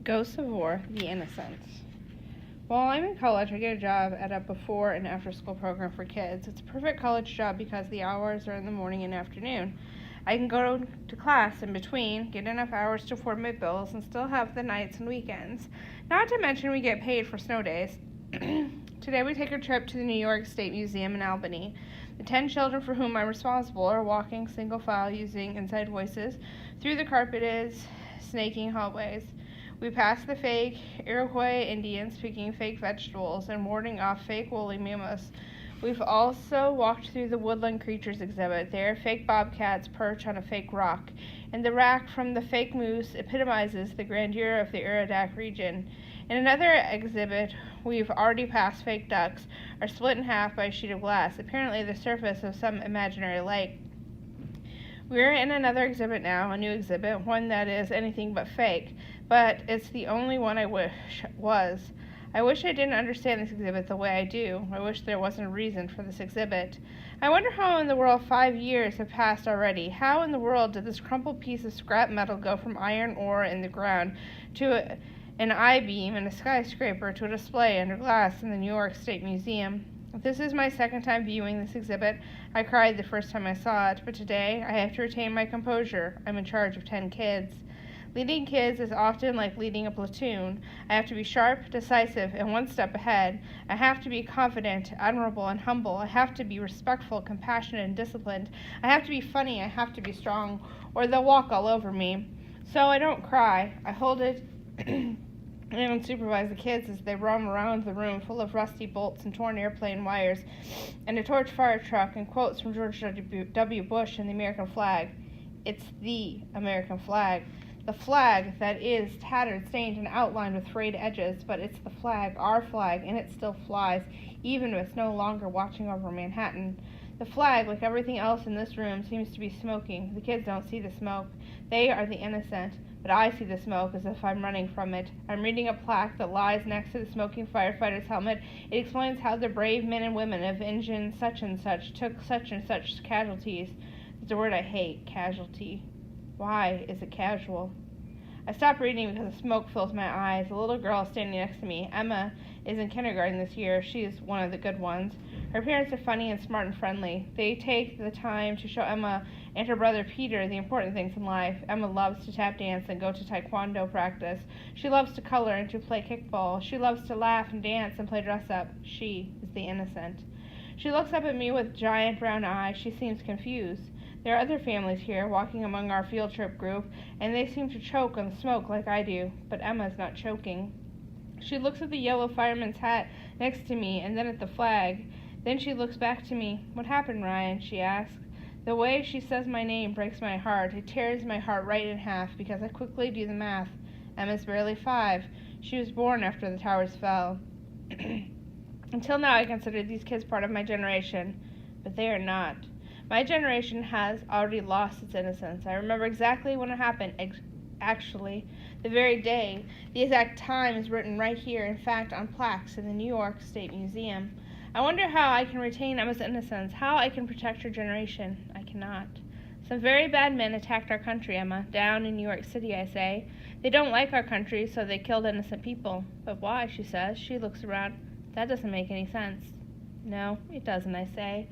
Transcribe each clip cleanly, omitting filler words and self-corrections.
Ghosts of War, The Innocents. While I'm in college, I get a job at a before and after school program for kids. It's a perfect college job because the hours are in the morning and afternoon. I can go to class in between, get enough hours to afford my bills, and still have the nights and weekends. Not to mention we get paid for snow days. Today we take a trip to the New York State Museum in Albany. The 10 children for whom I'm responsible are walking single file using inside voices through the carpeted, snaking hallways. We pass the fake Iroquois Indians picking fake vegetables and warding off fake woolly mammoths. We've also walked through the Woodland Creatures exhibit. There, fake bobcats perch on a fake rock, and the rack from the fake moose epitomizes the grandeur of the Iridak region. In another exhibit, we've already passed fake ducks, are split in half by a sheet of glass, apparently the surface of some imaginary lake. We're in another exhibit now, a new exhibit, one that is anything but fake, but it's the only one I wish was. I wish I didn't understand this exhibit the way I do. I wish there wasn't a reason for this exhibit. I wonder how in the world 5 years have passed already. How in the world did this crumpled piece of scrap metal go from iron ore in the ground to an I-beam in a skyscraper to a display under glass in the New York State Museum? This is my second time viewing this exhibit. I cried the first time I saw it, but today I have to retain my composure. I'm in charge of 10 kids. Leading kids is often like leading a platoon. I have to be sharp, decisive, and one step ahead. I have to be confident, admirable, and humble. I have to be respectful, compassionate, and disciplined. I have to be funny. I have to be strong, or they'll walk all over me. So I don't cry. I hold it and supervise the kids as they roam around the room full of rusty bolts and torn airplane wires and a torch fire truck and quotes from George W. Bush and the American flag. It's the American flag. The flag that is tattered, stained, and outlined with frayed edges, but it's the flag, our flag, and it still flies, even if it's no longer watching over Manhattan. The flag, like everything else in this room, seems to be smoking. The kids don't see the smoke. They are the innocent, but I see the smoke as if I'm running from it. I'm reading a plaque that lies next to the smoking firefighter's helmet. It explains how the brave men and women of engine such and such took such and such casualties. It's a word I hate, casualty. Why is it casual? I stop reading because the smoke fills my eyes. A little girl is standing next to me. Emma is in kindergarten this year. She is one of the good ones. Her parents are funny and smart and friendly. They take the time to show Emma and her brother Peter the important things in life. Emma loves to tap dance and go to taekwondo practice. She loves to color and to play kickball. She loves to laugh and dance and play dress-up. She is the innocent. She looks up at me with giant brown eyes. She seems confused. There are other families here, walking among our field trip group, and they seem to choke on the smoke like I do, but Emma's not choking. She looks at the yellow fireman's hat next to me, and then at the flag. Then she looks back to me. What happened, Ryan? She asks. The way she says my name breaks my heart. It tears my heart right in half, because I quickly do the math. Emma's barely 5. She was born after the towers fell. Until now, I considered these kids part of my generation, but they are not. My generation has already lost its innocence. I remember exactly when it happened, actually, the very day. The exact time is written right here, in fact, on plaques in the New York State Museum. I wonder how I can retain Emma's innocence, how I can protect her generation. I cannot. Some very bad men attacked our country, Emma, down in New York City, I say. They don't like our country, so they killed innocent people. But why, she says. She looks around. That doesn't make any sense. No, it doesn't, I say.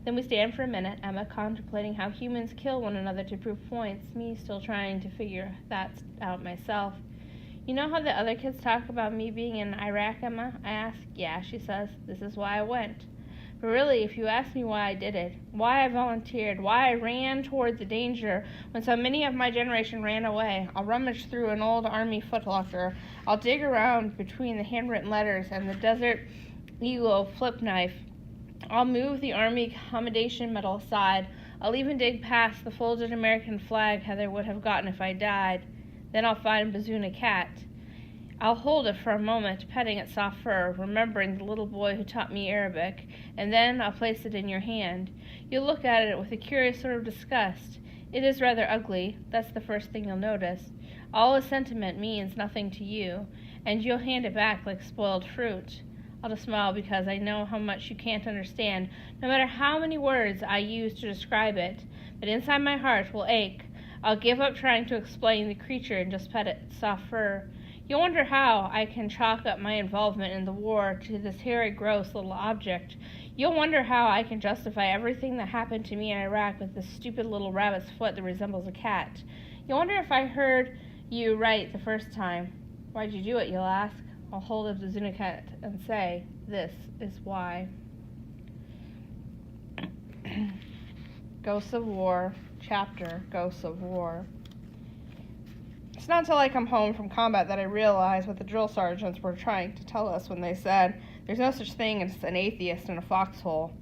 Then we stand for a minute, Emma contemplating how humans kill one another to prove points, me still trying to figure that out myself. You know how the other kids talk about me being in Iraq, Emma? I ask. Yeah, she says. This is why I went. But really, if you ask me why I did it, why I volunteered, why I ran toward the danger when so many of my generation ran away, I'll rummage through an old army footlocker. I'll dig around between the handwritten letters and the Desert Eagle flip knife. I'll move the Army Commendation Medal aside. I'll even dig past the folded American flag Heather would have gotten if I died. Then I'll find Bazuna Cat. I'll hold it for a moment, petting its soft fur, remembering the little boy who taught me Arabic, and then I'll place it in your hand. You'll look at it with a curious sort of disgust. It is rather ugly. That's the first thing you'll notice. All its sentiment means nothing to you, and you'll hand it back like spoiled fruit. I'll just smile because I know how much you can't understand, no matter how many words I use to describe it. But inside my heart will ache. I'll give up trying to explain the creature and just pet its soft fur. You wonder how I can chalk up my involvement in the war to this hairy, gross little object. You'll wonder how I can justify everything that happened to me in Iraq with this stupid little rabbit's foot that resembles a cat. You'll wonder if I heard you right the first time. Why'd you do it, you'll ask. I'll hold up the Zunikat and say, this is why. Ghosts of War, chapter Ghosts of War. It's not until I come home from combat that I realize what the drill sergeants were trying to tell us when they said, there's no such thing as an atheist in a foxhole.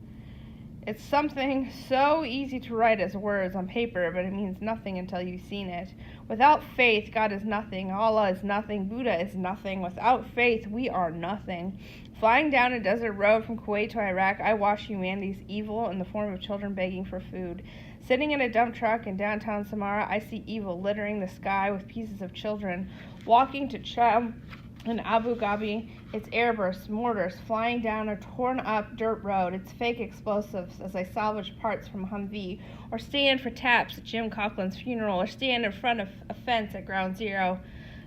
It's something so easy to write as words on paper, but it means nothing until you've seen it. Without faith, God is nothing, Allah is nothing, Buddha is nothing. Without faith, we are nothing. Flying down a desert road from Kuwait to Iraq, I watched humanity's evil in the form of children begging for food. Sitting in a dump truck in downtown Samarra, I see evil littering the sky with pieces of children. Walking to Cham in Abu Dhabi, it's airbursts, mortars flying down a torn-up dirt road. It's fake explosives as I salvage parts from Humvee, or stand for taps at Jim Coughlin's funeral, or stand in front of a fence at Ground Zero.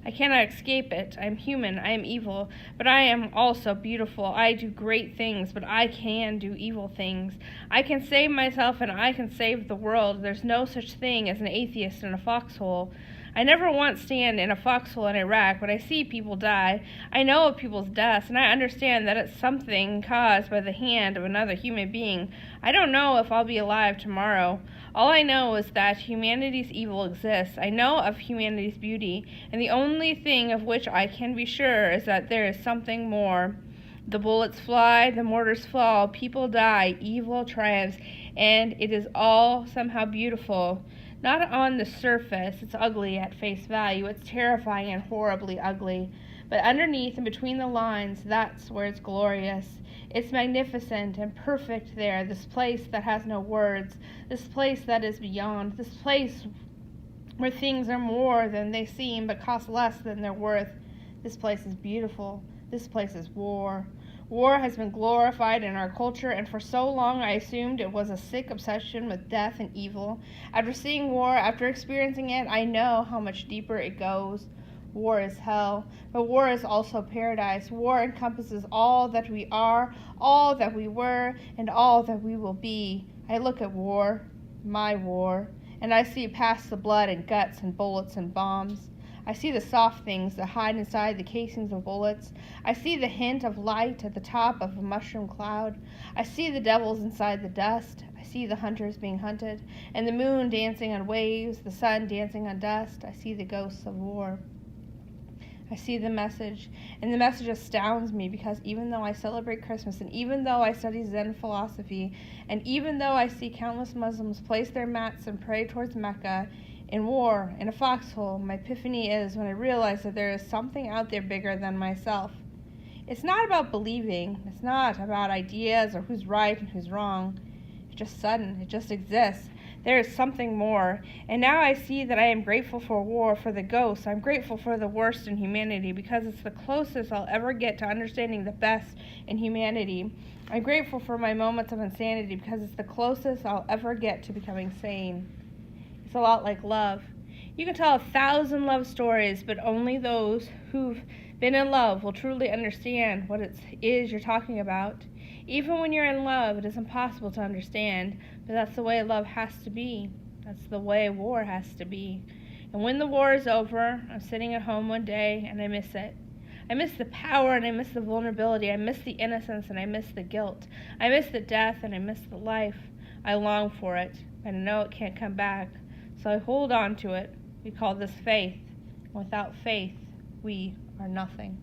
I cannot escape it. I am human, I am evil, but I am also beautiful. I do great things, but I can do evil things. I can save myself and I can save the world. There's no such thing as an atheist in a foxhole. I never once stand in a foxhole in Iraq, but I see people die. I know of people's deaths, and I understand that it's something caused by the hand of another human being. I don't know if I'll be alive tomorrow. All I know is that humanity's evil exists. I know of humanity's beauty, and the only thing of which I can be sure is that there is something more. The bullets fly, the mortars fall, people die, evil triumphs, and it is all somehow beautiful. Not on the surface, it's ugly at face value, it's terrifying and horribly ugly. But underneath and between the lines, that's where it's glorious. It's magnificent and perfect there, this place that has no words, this place that is beyond, this place where things are more than they seem but cost less than they're worth. This place is beautiful. This place is war. War has been glorified in our culture, and for so long I assumed it was a sick obsession with death and evil. After seeing war, after experiencing it, I know how much deeper it goes. War is hell, but war is also paradise. War encompasses all that we are, all that we were, and all that we will be. I look at war, my war, and I see past the blood and guts and bullets and bombs. I see the soft things that hide inside the casings of bullets. I see the hint of light at the top of a mushroom cloud. I see the devils inside the dust. I see the hunters being hunted, and the moon dancing on waves, the sun dancing on dust. I see the ghosts of war. I see the message, and the message astounds me because even though I celebrate Christmas, and even though I study Zen philosophy, and even though I see countless Muslims place their mats and pray towards Mecca, in war, in a foxhole, my epiphany is when I realize that there is something out there bigger than myself. It's not about believing. It's not about ideas or who's right and who's wrong. It's just sudden. It just exists. There is something more. And now I see that I am grateful for war, for the ghosts. I'm grateful for the worst in humanity because it's the closest I'll ever get to understanding the best in humanity. I'm grateful for my moments of insanity because it's the closest I'll ever get to becoming sane. It's a lot like love. You can tell 1,000 love stories, but only those who've been in love will truly understand what it is you're talking about. Even when you're in love, it is impossible to understand, but that's the way love has to be. That's the way war has to be. And when the war is over, I'm sitting at home one day and I miss it. I miss the power and I miss the vulnerability. I miss the innocence and I miss the guilt. I miss the death and I miss the life. I long for it, and I know it can't come back. So I hold on to it. We call this faith. Without faith, we are nothing.